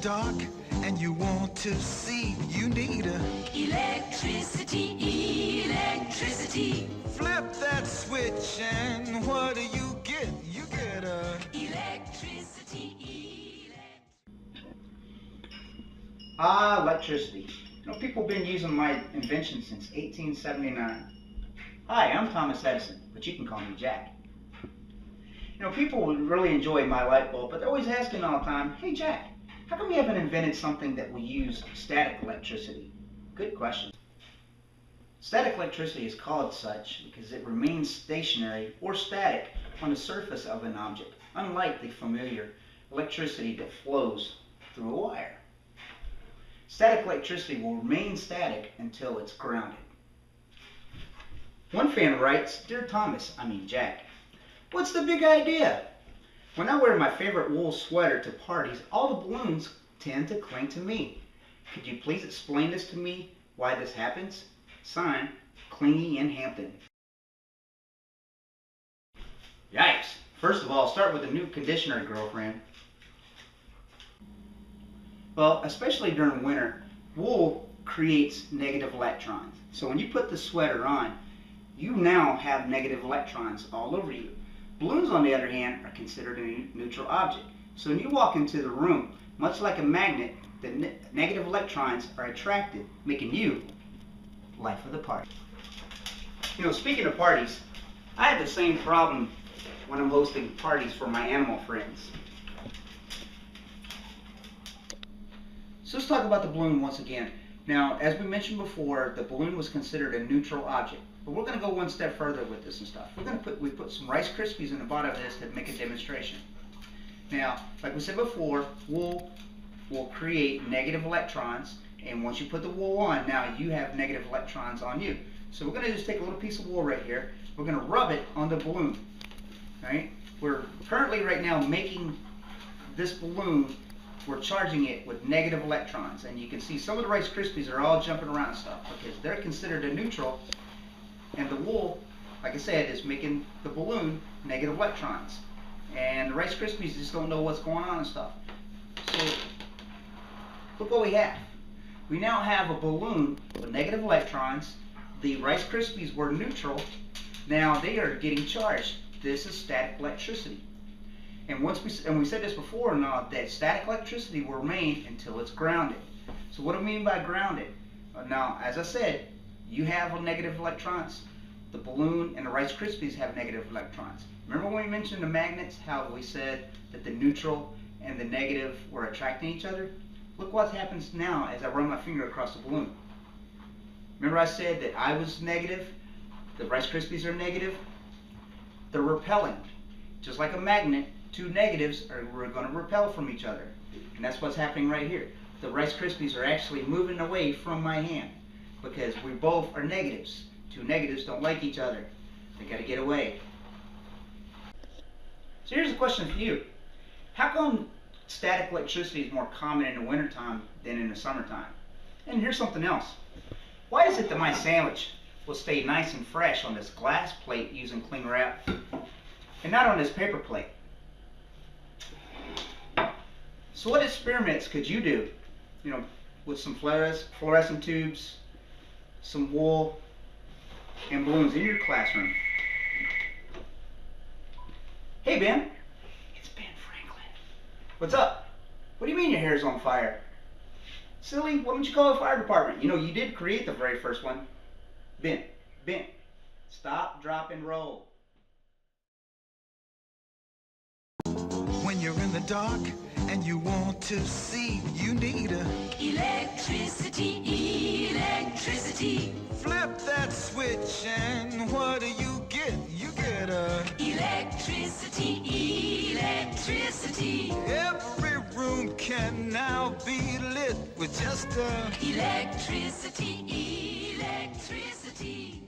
dark and you want to see, you need a electricity, electricity. Flip that switch and what do you get? You get a Electricity, electricity. People have been using my invention since 1879. Hi, I'm Thomas Edison, but you can call me Jack. People would really enjoy my light bulb, but they're always asking all the time, hey Jack, how come you haven't invented something that will use static electricity? Good question. Static electricity is called such because it remains stationary or static on the surface of an object, unlike the familiar electricity that flows through a wire. Static electricity will remain static until it's grounded. One fan writes, Dear Jack, what's the big idea? When I wear my favorite wool sweater to parties, all the balloons tend to cling to me. Could you please explain this to me, why this happens? Signed, Clingy in Hampton. Yikes! First of all, start with a new conditioner, girlfriend. Well, especially during winter, wool creates negative electrons. So when you put the sweater on, you now have negative electrons all over you. Balloons, on the other hand, are considered a neutral object. So when you walk into the room, much like a magnet, the negative electrons are attracted, making you life of the party. Speaking of parties, I have the same problem when I'm hosting parties for my animal friends. So let's talk about the balloon once again. Now, as we mentioned before, the balloon was considered a neutral object. But we're going to go one step further with this and stuff. We put some Rice Krispies in the bottom of this to make a demonstration. Now, like we said before, wool will create negative electrons, and once you put the wool on, now you have negative electrons on you. So we're going to just take a little piece of wool right here. We're going to rub it on the balloon. Right? We're currently right now making this balloon. We're charging it with negative electrons, and you can see some of the Rice Krispies are all jumping around and stuff because they're considered a neutral. And the wool, like I said, is making the balloon negative electrons. And the Rice Krispies just don't know what's going on and stuff. So, look what we have. We now have a balloon with negative electrons. The Rice Krispies were neutral. Now they are getting charged. This is static electricity. And we said this before, now that static electricity will remain until it's grounded. So what do I mean by grounded? Now, as I said, you have negative electrons. The balloon and the Rice Krispies have negative electrons. Remember when we mentioned the magnets, how we said that the neutral and the negative were attracting each other? Look what happens now as I run my finger across the balloon. Remember I said that I was negative, the Rice Krispies are negative? They're repelling. Just like a magnet, two negatives are going to repel from each other. And that's what's happening right here. The Rice Krispies are actually moving away from my hand, because we both are negatives. Two negatives don't like each other. They got to get away. So here's a question for you. How come static electricity is more common in the wintertime than in the summertime? And here's something else. Why is it that my sandwich will stay nice and fresh on this glass plate using cling wrap and not on this paper plate? So what experiments could you do, with some fluorescent tubes, some wool, and balloons in your classroom? Hey Ben, it's Ben Franklin. What's up? What do you mean your hair's on fire? Silly, why don't you call the fire department? You did create the very first one. Ben, stop, drop, and roll. when you're in the dark and you want to see, you need a electricity, electricity. Flip that switch and what do you get? You get a Electricity, electricity. Every room can now be lit with just a Electricity, electricity.